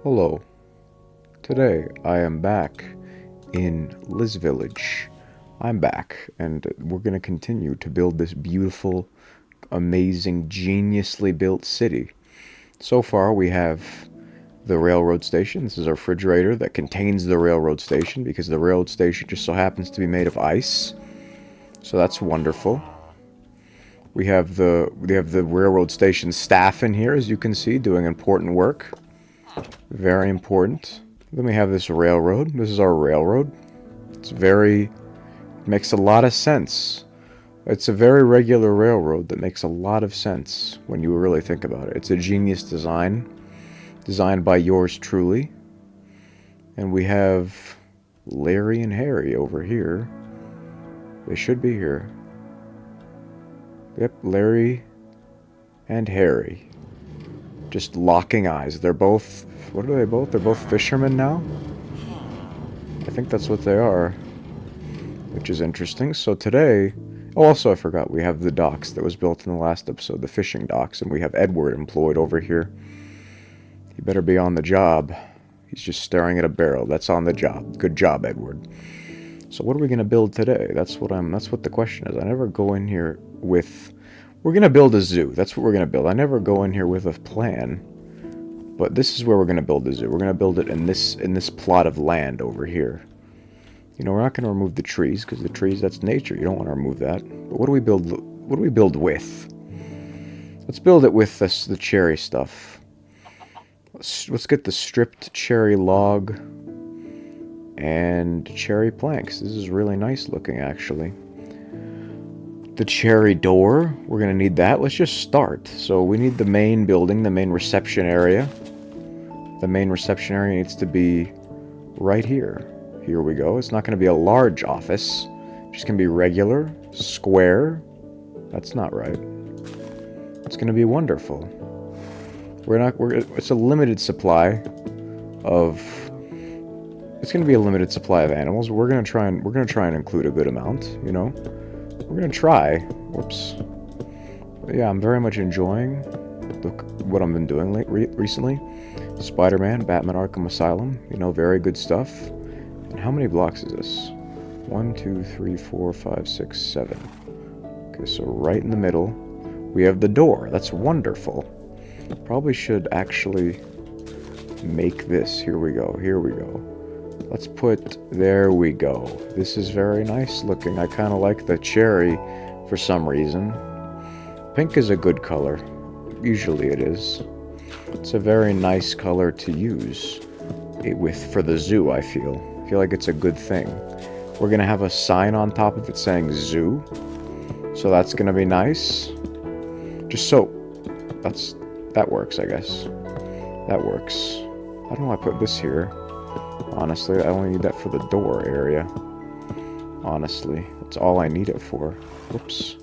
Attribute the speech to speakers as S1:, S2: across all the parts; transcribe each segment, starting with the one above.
S1: Hello. Today I am back in Liz Village. I'm back, and we're going to continue to build this beautiful, amazing, geniusly built city. So far we have the railroad station. This is our refrigerator that contains the railroad station because the railroad station just so happens to be made of ice. So that's wonderful. We have the railroad station staff in here, as you can see, doing important work. Very important. Then we have this railroad. This is our railroad. Makes a lot of sense. It's a very regular railroad that makes a lot of sense when you really think about it. It's a genius design, designed by yours truly. And we have Larry and Harry over here. They should be here. Yep, Larry and Harry. Just locking eyes. They're both... What are they both? They're both fishermen now? I think that's what they are. Which is interesting. So today... Oh, also I forgot, we have the docks that was built in the last episode. The fishing docks. And we have Edward employed over here. He better be on the job. He's just staring at a barrel. That's on the job. Good job, Edward. So what are we going to build today? That's what the question is. I never go in here with... We're going to build a zoo. That's what we're going to build. I never go in here with a plan. But this is where we're going to build the zoo. We're going to build it in this plot of land over here. You know, we're not going to remove the trees, because the trees, that's nature. You don't want to remove that. But what do we build with? Let's build it with the cherry stuff. Let's get the stripped cherry log and cherry planks. This is really nice looking, actually. The cherry door, we're going to need that. Let's just start. So we need the main building, the main reception area. The main reception area needs to be right here. Here we go. It's not going to be a large office. It's just going to be regular, square. That's not right. It's going to be wonderful. It's a limited supply of... It's going to be a limited supply of animals. We're going to try and include a good amount, you know? We're going to try. Whoops. But yeah, I'm very much enjoying what I've been doing recently. Spider-Man, Batman Arkham Asylum. You know, very good stuff. And how many blocks is this? 1, 2, 3, 4, 5, 6, 7. Okay, so right in the middle, we have the door. That's wonderful. Probably should actually make this. Here we go. Here we go. Let's put... There we go. This is very nice looking. I kind of like the cherry for some reason. Pink is a good color. Usually it is. It's a very nice color to use for the zoo, I feel. I feel like it's a good thing. We're going to have a sign on top of it saying zoo. So that's going to be nice. Just so... That works, I guess. That works. I don't know why I put this here. Honestly, I only need that for the door area. Honestly, that's all I need it for. Whoops.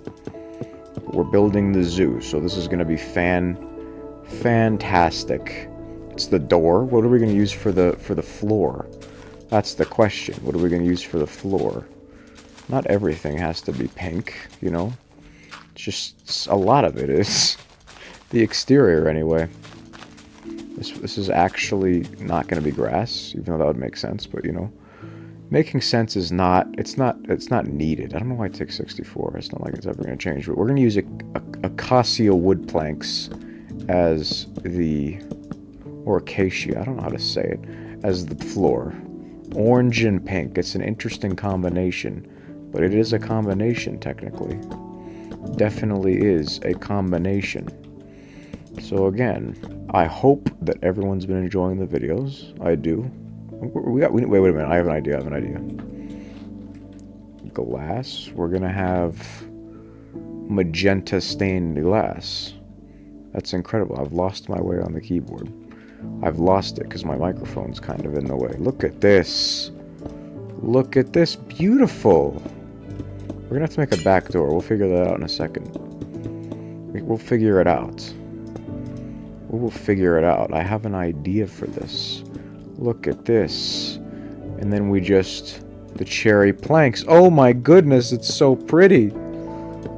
S1: We're building the zoo, so this is going to be fantastic. It's the door. What are we going to use for the floor? That's the question. What are we going to use for the floor? Not everything has to be pink, you know? It's just a lot of it is. The exterior, anyway. This is actually not going to be grass, even though that would make sense, but, you know. Making sense is not... It's not needed. I don't know why it takes 64. It's not like it's ever going to change, but we're going to use acacia wood planks as the... Or acacia, I don't know how to say it. As the floor. Orange and pink. It's an interesting combination, but it is a combination, technically. Definitely is a combination. So again, I hope that everyone's been enjoying the videos. I do. Wait a minute. I have an idea. Glass. We're gonna have magenta stained glass. That's incredible. I've lost my way on the keyboard. I've lost it because my microphone's kind of in the way. Look at this. Look at this. Beautiful. We're gonna have to make a back door. We'll figure that out in a second. We'll figure it out. We'll figure it out. I have an idea for this. Look at this. And then we just... The cherry planks. Oh my goodness, it's so pretty.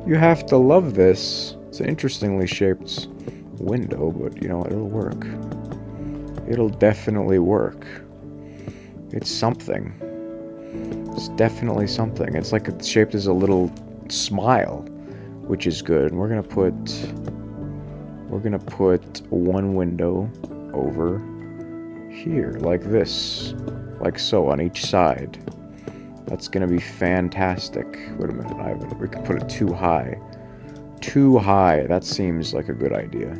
S1: You have to love this. It's an interestingly shaped window, but you know, it'll work. It'll definitely work. It's something. It's definitely something. It's like it's shaped as a little smile, which is good. And we're gonna put one window over here, like this. Like so, on each side. That's gonna be fantastic. Wait a minute, we can put it too high. Too high, that seems like a good idea.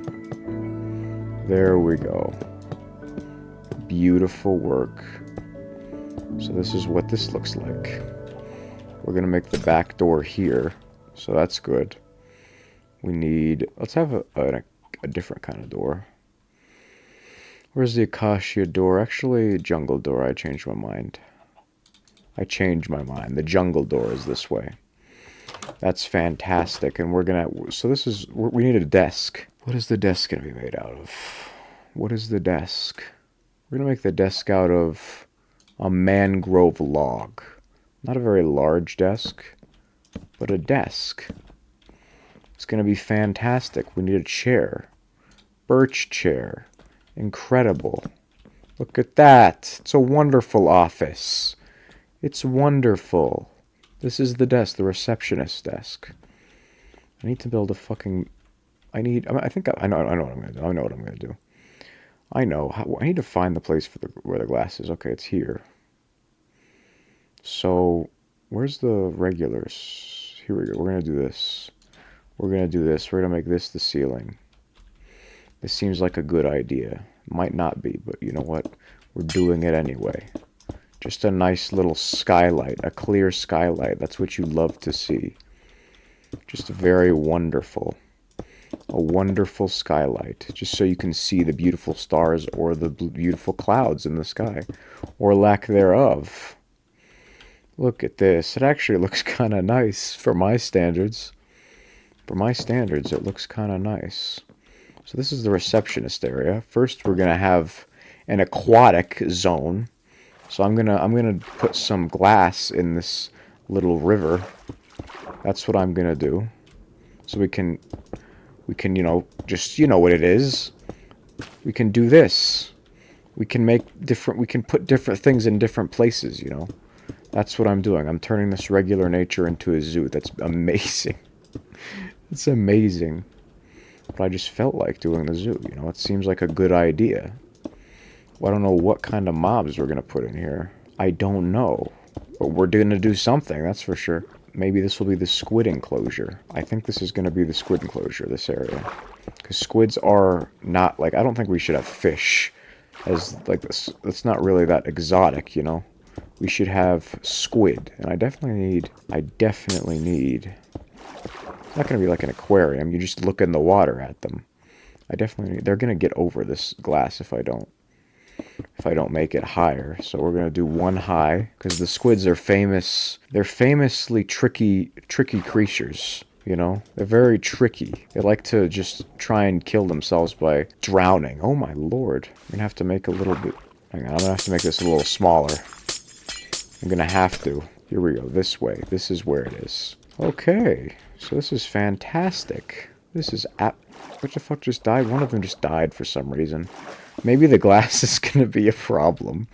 S1: There we go. Beautiful work. So this is what this looks like. We're gonna make the back door here, so that's good. We need, let's have a different kind of door. Where's the Acacia door? Actually, jungle door. I changed my mind. The jungle door is this way. That's fantastic. And we're gonna, so this is, we need a desk. What is the desk gonna be made out of? What is the desk? We're gonna make the desk out of a mangrove log. Not a very large desk, but a desk. It's gonna be fantastic. We need a chair. Birch chair. Incredible. Look at that. It's a wonderful office. It's wonderful. This is the desk, the receptionist desk. I need to build a fucking... I know what I'm gonna do. I know what I'm gonna do. I need to find the place for where the glass is. Okay, it's here. So, where's the regulars? Here we go. We're gonna do this. We're gonna make this the ceiling. This seems like a good idea. Might not be, but you know what? We're doing it anyway. Just a nice little skylight, a clear skylight. That's what you love to see. Just very wonderful. A wonderful skylight. Just so you can see the beautiful stars or the beautiful clouds in the sky. Or lack thereof. Look at this. It actually looks kind of nice for my standards. For my standards, it looks kind of nice. So this is the receptionist area. First, we're gonna have an aquatic zone. So I'm gonna put some glass in this little river. That's what I'm gonna do. So we can, you know, just, you know what it is. We can do this. We can put different things in different places, you know. That's what I'm doing. I'm turning this regular nature into a zoo. That's amazing. It's amazing. But I just felt like doing the zoo, you know. It seems like a good idea. Well, I don't know what kind of mobs we're going to put in here. I don't know. But we're going to do something, that's for sure. Maybe this will be the squid enclosure. I think this is going to be the squid enclosure, this area. Because squids are not, like, I don't think we should have fish as, like, this. It's not really that exotic, you know. We should have squid. And I definitely need... It's not going to be like an aquarium. You just look in the water at them. They're going to get over this glass if I don't make it higher. So we're going to do one high, because the squids are famous. They're famously tricky creatures, you know? They're very tricky. They like to just try and kill themselves by drowning. Oh my lord. I'm going to have to make a little bit... Hang on, I'm going to have to make this a little smaller. I'm going to have to. Here we go, this way. This is where it is. Okay, so this is fantastic. This is... What the fuck just died? One of them just died for some reason. Maybe the glass is going to be a problem.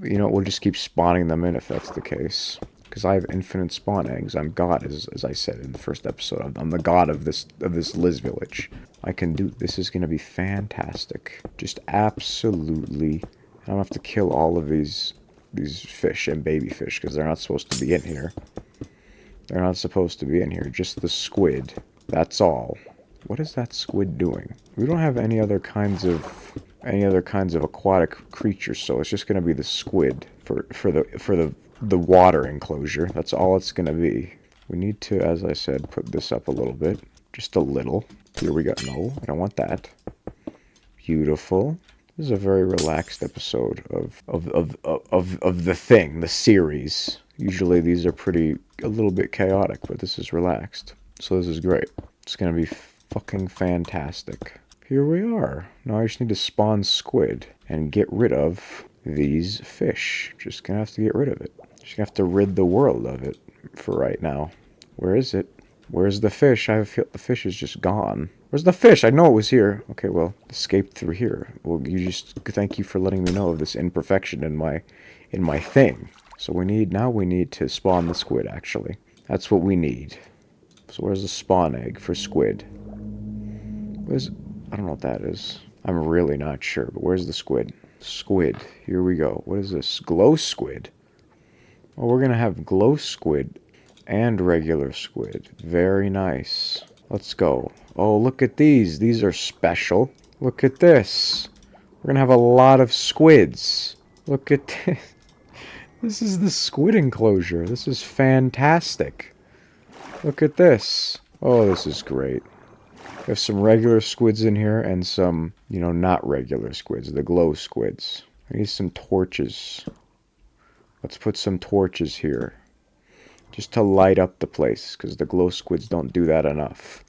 S1: You know, we'll just keep spawning them in if that's the case. Because I have infinite spawn eggs. I'm God, as I said in the first episode. I'm the god of this Liz village. I can do... This is going to be fantastic. Just absolutely... I don't have to kill all of these fish and baby fish, because they're not supposed to be in here. They're not supposed to be in here. Just the squid. That's all. What is that squid doing? We don't have any other kinds of aquatic creatures, so it's just going to be the squid for the water enclosure. That's all it's going to be. We need to, as I said, put this up a little bit. Just a little. Here we go. No, I don't want that. Beautiful. This is a very relaxed episode of the thing, the series. Usually these are a little bit chaotic, but this is relaxed. So this is great. It's going to be fucking fantastic. Here we are. Now I just need to spawn squid and get rid of these fish. Just going to have to get rid of it. Just going to have to rid the world of it for right now. Where is it? Where's the fish? I feel the fish is just gone. Where's the fish? I know it was here. Okay, well, escaped through here. Well, you just thank you for letting me know of this imperfection in my thing. So now we need to spawn the squid, actually. That's what we need. So where's the spawn egg for squid? I don't know what that is. I'm really not sure, but where's the squid? Squid. Here we go. What is this? Glow squid. Oh, we're gonna have glow squid and regular squid. Very nice. Let's go. Oh, look at these. These are special. Look at this. We're gonna have a lot of squids. Look at this. This is the squid enclosure. This is fantastic. Look at this. Oh, this is great. We have some regular squids in here and some, not regular squids. The glow squids. I need some torches. Let's put some torches here. Just to light up the place, because the glow squids don't do that enough.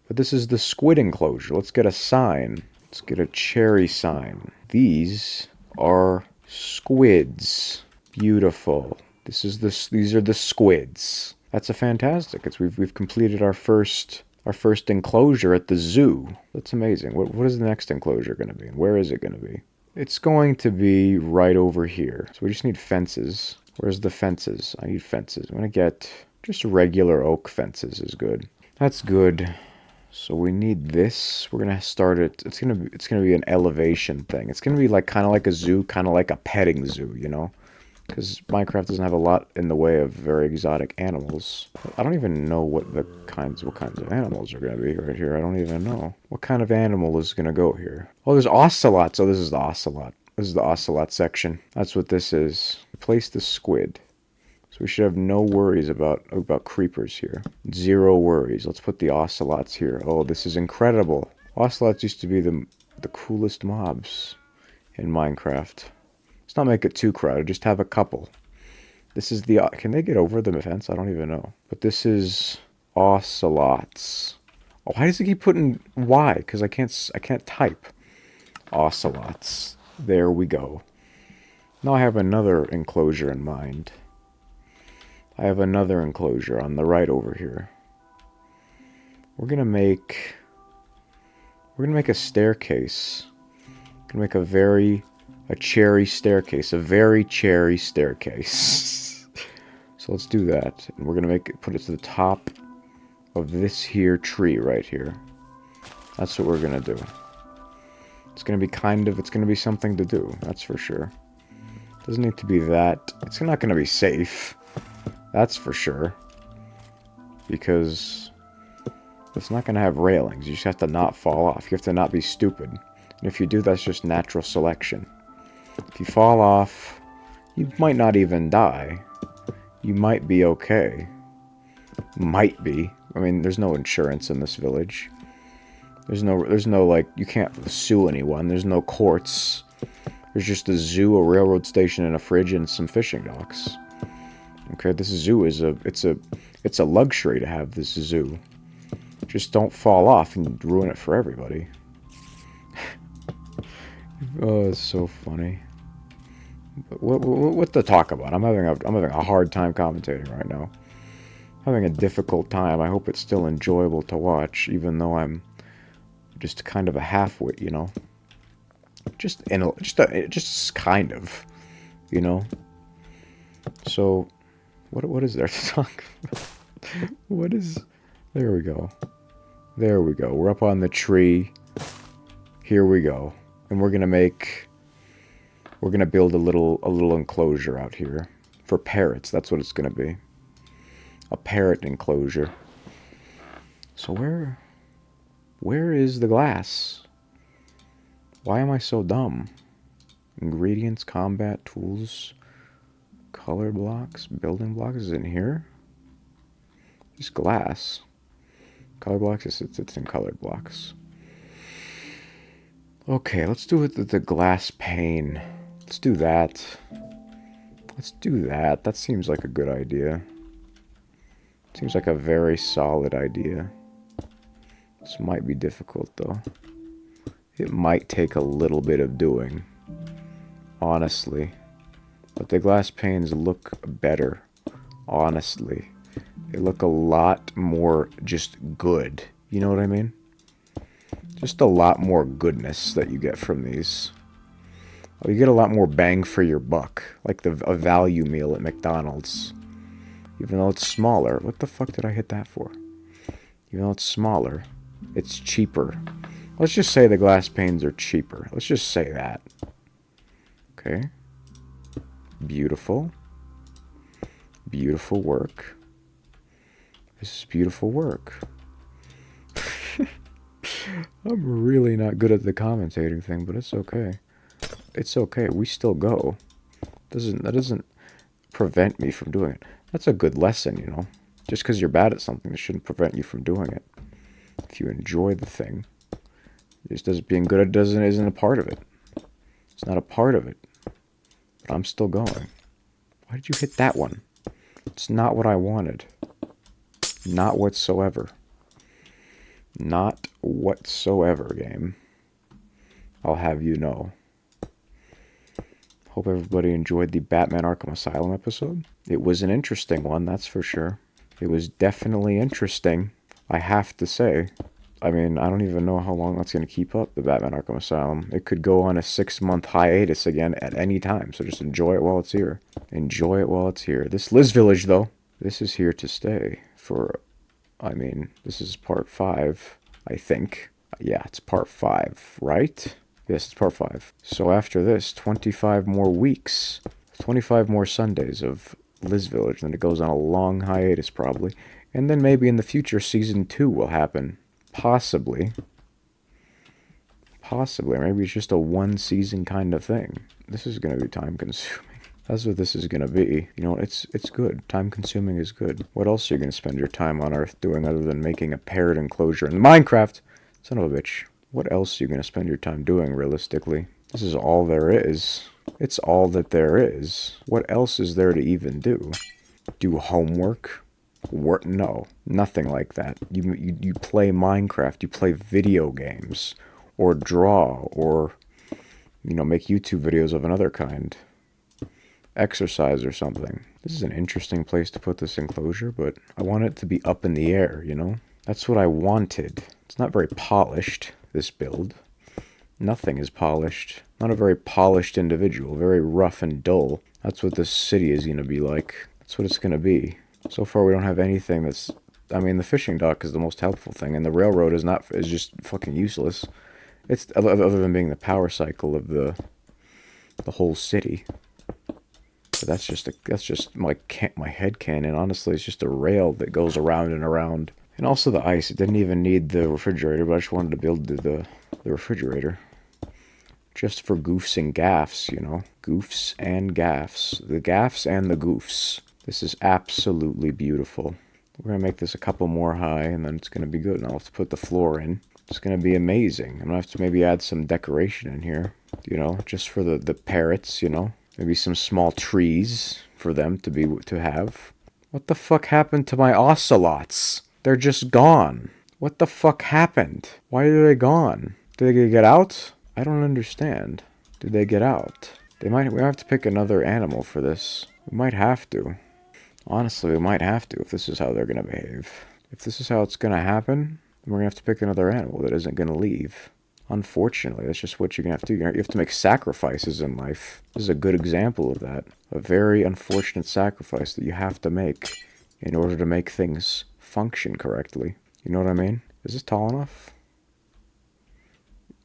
S1: But this is the squid enclosure. Let's get a sign. Let's get a cherry sign. These are squids. Beautiful. These are the squids. That's a fantastic. We've completed our first enclosure at the zoo. That's amazing. What is the next enclosure going to be? And where is it going to be? It's going to be right over here. So we just need fences. Where's the fences? I need fences. I'm going to get just regular oak fences is good. That's good. So we need this. We're going to start it. It's going to be an elevation thing. It's going to be like kind of like a zoo, kind of like a petting zoo, Because Minecraft doesn't have a lot in the way of very exotic animals. I don't even know what kinds of animals are going to be right here. I don't even know. What kind of animal is going to go here? Oh, there's ocelots. Oh, this is the ocelot. This is the ocelot section. That's what this is. Place the squid. So we should have no worries about creepers here. Zero worries. Let's put the ocelots here. Oh, this is incredible. Ocelots used to be the coolest mobs in Minecraft. Let's not make it too crowded. Just have a couple. This is the... Can they get over the fence? I don't even know. But this is ocelots. Oh, why does it keep putting Y? Because I can't type. Ocelots. There we go. Now I have another enclosure in mind. I have another enclosure on the right over here. We're gonna make a staircase. We're gonna make a cherry staircase, a very cherry staircase. So let's do that. And we're gonna put it to the top of this here tree right here. That's what we're gonna do. It's gonna be something to do, that's for sure. Doesn't need to be that. It's not gonna be safe. That's for sure. Because it's not gonna have railings. You just have to not fall off. You have to not be stupid. And if you do, that's just natural selection. If you fall off, you might not even die. You might be okay. Might be. I mean, there's no insurance in this village. There's no, like, you can't sue anyone. There's no courts. There's just a zoo, a railroad station, and a fridge, and some fishing docks. Okay, this zoo is it's a luxury to have this zoo. Just don't fall off and ruin it for everybody. Oh, it's so funny. What to talk about? I'm having a hard time commentating right now. I'm having a difficult time. I hope it's still enjoyable to watch, even though I'm just kind of a halfwit, Just kind of, So, what is there to talk about? There we go. There we go. We're up on the tree. Here we go. And we're gonna build a little enclosure out here for parrots. That's what it's gonna be. A parrot enclosure. So where is the glass? Why am I so dumb? Ingredients, combat, tools, color blocks, building blocks is in here. Just glass. Color blocks, it's in colored blocks. Okay, let's do it with the glass pane. Let's do that. Let's do that. That seems like a good idea. Seems like a very solid idea. This might be difficult, though. It might take a little bit of doing. Honestly. But the glass panes look better. Honestly. They look a lot more just good. You know what I mean? Just a lot more goodness that you get from these. Oh, you get a lot more bang for your buck. Like a value meal at McDonald's. Even though it's smaller. What the fuck did I hit that for? Even though it's smaller, it's cheaper. Let's just say the glass panes are cheaper. Let's just say that. Okay. Beautiful. Beautiful work. This is beautiful work. I'm really not good at the commentating thing, but it's okay. It's okay. We still go. That doesn't prevent me from doing it. That's a good lesson, you know. Just because you're bad at something, it shouldn't prevent you from doing it. If you enjoy the thing, just does being good at it isn't a part of it. It's not a part of it. But I'm still going. Why did you hit that one? It's not what I wanted. Not whatsoever. Not whatsoever, game. I'll have you know. Hope everybody enjoyed the Batman Arkham Asylum episode. It was an interesting one, that's for sure. It was definitely interesting, I have to say. I mean, I don't even know how long that's going to keep up, the Batman Arkham Asylum. It could go on a 6-month hiatus again at any time, so just enjoy it while it's here. Enjoy it while it's here. This Liz Village, though, this is here to stay for, I mean, this is part 5, I think. Yeah, it's part 5, right? Yes, it's part 5. So after this, 25 more weeks, 25 more Sundays of Liz Village, then it goes on a long hiatus probably. And then maybe in the future, season 2 will happen. Possibly. Possibly. Maybe it's just a one-season kind of thing. This is going to be time-consuming. That's what this is going to be. You know, it's good. Time-consuming is good. What else are you going to spend your time on Earth doing other than making a parrot enclosure in Minecraft? Son of a bitch. What else are you going to spend your time doing, realistically? This is all there is. It's all that there is. What else is there to even do? Do homework? Work? No, nothing like that. You play Minecraft, you play video games, or draw, or, you know, make YouTube videos of another kind. Exercise or something. This is an interesting place to put this enclosure, but I want it to be up in the air, you know? That's what I wanted. It's not very polished, this build. Nothing is polished. Not a very polished individual. Very rough and dull. That's what this city is going to be like. That's what it's going to be. So far, we don't have anything that's... I mean, the fishing dock is the most helpful thing, and the railroad is just fucking useless. It's other than being the power cycle of the whole city. But that's just my head canon. Honestly, it's just a rail that goes around and around. And also the ice. It didn't even need the refrigerator, but I just wanted to build the refrigerator. Just for goofs and gaffs, you know. Goofs and gaffs. The gaffs and the goofs. This is absolutely beautiful. We're going to make this a couple more high, and then it's going to be good. And I'll have to put the floor in. It's going to be amazing. I'm going to have to maybe add some decoration in here. You know, just for the parrots, you know. Maybe some small trees for them to have. What the fuck happened to my ocelots? They're just gone. What the fuck happened? Why are they gone? Did they get out? I don't understand. Did they get out? We might have to pick another animal for this. We might have to. Honestly, we might have to if this is how they're going to behave. If this is how it's going to happen, then we're going to have to pick another animal that isn't going to leave. Unfortunately, that's just what you're going to have to do. You have to make sacrifices in life. This is a good example of that. A very unfortunate sacrifice that you have to make in order to make things function correctly. You know what I mean? Is this tall enough?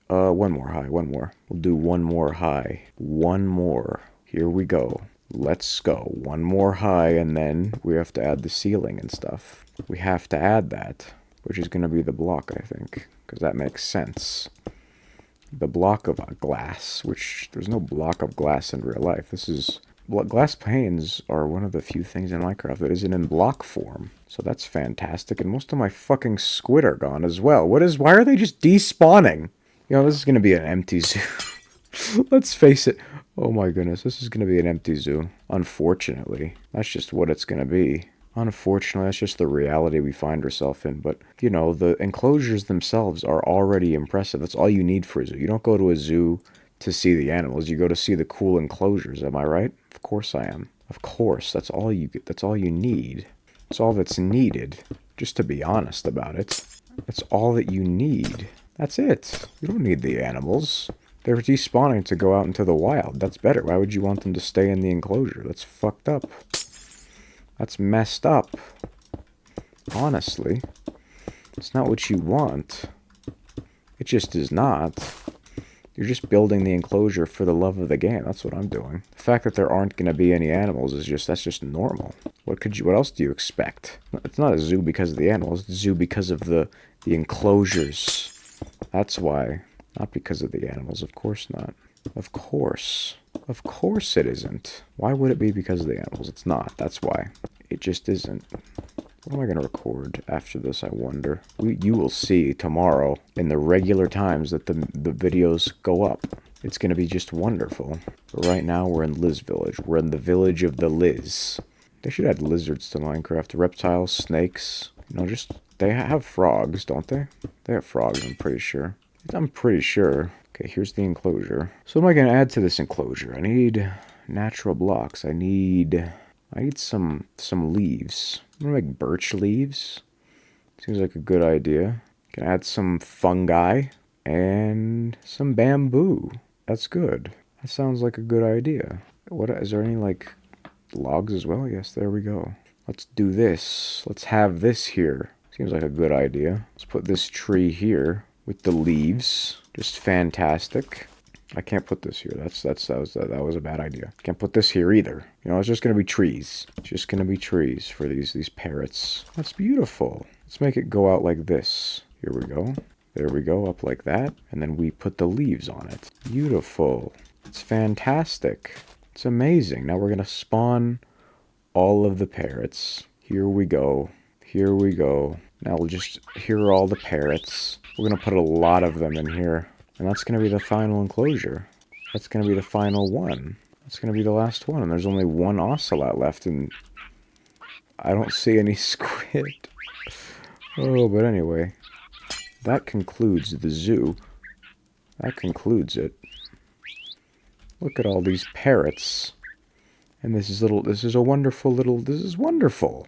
S1: One more high, one more. We'll do one more high. One more. Here we go. Let's go. One more high, and then we have to add the ceiling and stuff. We have to add that, which is going to be the block, I think, because that makes sense. The block of glass, which there's no block of glass in real life. This is... glass panes are one of the few things in Minecraft that isn't in block form. So that's fantastic, and most of my fucking squid are gone as well. Why are they just despawning? You know, this is going to be an empty zoo. Let's face it. Oh my goodness, this is going to be an empty zoo. Unfortunately. That's just what it's going to be. Unfortunately, that's just the reality we find ourselves in. But, you know, the enclosures themselves are already impressive. That's all you need for a zoo. You don't go to a zoo to see the animals. You go to see the cool enclosures. Am I right? Of course I am. Of course. That's all you get. That's all you need. That's all that's needed. Just to be honest about it. That's all that you need. That's it. You don't need the animals. They're despawning to go out into the wild. That's better. Why would you want them to stay in the enclosure? That's fucked up. That's messed up. Honestly. It's not what you want. It just is not. You're just building the enclosure for the love of the game. That's what I'm doing. The fact that there aren't going to be any animals is that's just normal. What else do you expect? It's not a zoo because of the animals. It's a zoo because of the enclosures. That's why. Not because of the animals. Of course not. Of course. Of course it isn't. Why would it be because of the animals? It's not. That's why. It just isn't. What am I going to record after this, I wonder? You will see tomorrow in the regular times that the videos go up. It's going to be just wonderful. But right now we're in Liz Village. We're in the village of the Liz. They should add lizards to Minecraft. Reptiles, snakes. You know, they have frogs, don't they? They have frogs, I'm pretty sure. I'm pretty sure. Okay, here's the enclosure. So what am I going to add to this enclosure? I need natural blocks. I need some leaves. I'm going to make birch leaves. Seems like a good idea. Can add some fungi and some bamboo. That's good. That sounds like a good idea. What is there any like logs as well? Yes, there we go. Let's do this. Let's have this here. Seems like a good idea. Let's put this tree here with the leaves. Just fantastic. I can't put this here. That was a bad idea. Can't put this here either. You know, it's just gonna be trees. It's just gonna be trees for these parrots. That's beautiful. Let's make it go out like this. Here we go. There we go, up like that. And then we put the leaves on it. Beautiful. It's fantastic. It's amazing. Now we're gonna spawn all of the parrots. Here we go. Here we go. Now here are all the parrots. We're gonna put a lot of them in here. And that's going to be the final enclosure. That's going to be the final one. That's going to be the last one. And there's only one ocelot left. And I don't see any squid. Oh, but anyway. That concludes the zoo. That concludes it. Look at all these parrots. And this is wonderful.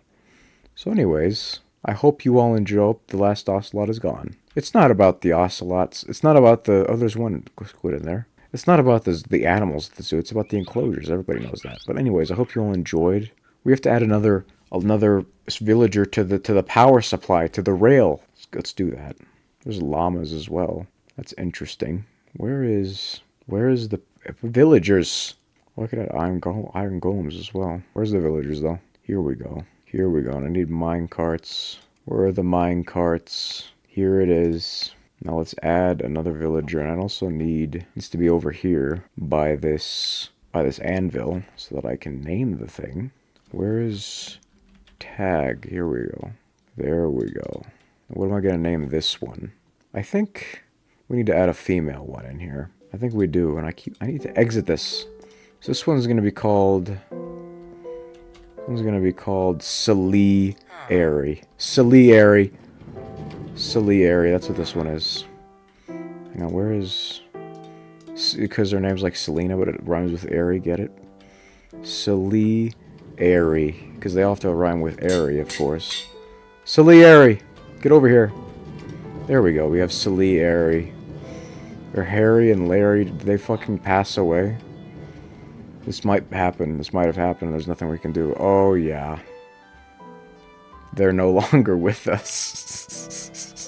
S1: So anyways, I hope you all enjoy. The last ocelot is gone. It's not about the ocelots. It's not about the... Oh, there's one squid in there. It's not about the animals at the zoo. It's about the enclosures. Everybody knows that. But anyways, I hope you all enjoyed. We have to add another villager to the power supply, to the rail. Let's do that. There's llamas as well. That's interesting. Where is the villagers? Look at that. Iron golems as well. Where's the villagers, though? Here we go. Here we go. And I need mine carts. Where are the mine carts? Here it is. Now let's add another villager, and I also needs to be over here by this anvil so that I can name the thing. Where is tag? Here we go. There we go. What am I gonna name this one? I think we need to add a female one in here. I think we do, and I need to exit this. So this one's gonna be called Salieri. Salieri, that's what this one is. Hang on, where is... Because their name's like Selena, but it rhymes with airy, get it? Salieri. Because they all have to rhyme with airy, of course. Salieri! Get over here. There we go, we have Salieri. Are Harry and Larry, did they fucking pass away? This might happen, this might have happened, there's nothing we can do. Oh, yeah. They're no longer with us.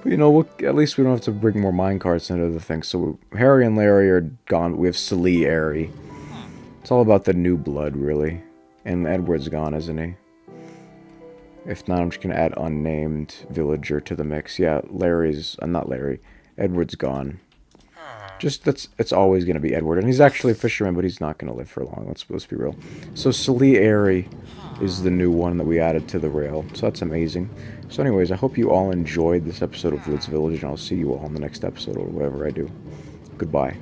S1: But, you know, at least we don't have to bring more minecarts into the thing. So Harry and Larry are gone. We have Salieri. It's all about the new blood, really. And Edward's gone, isn't he? If not, I'm just going to add unnamed villager to the mix. Yeah, not Larry. Edward's gone. It's always going to be Edward. And he's actually a fisherman, but he's not going to live for long. Let's be real. So Salieri is the new one that we added to the rail. So that's amazing. So anyways, I hope you all enjoyed this episode of Liz Village, and I'll see you all in the next episode or whatever I do. Goodbye.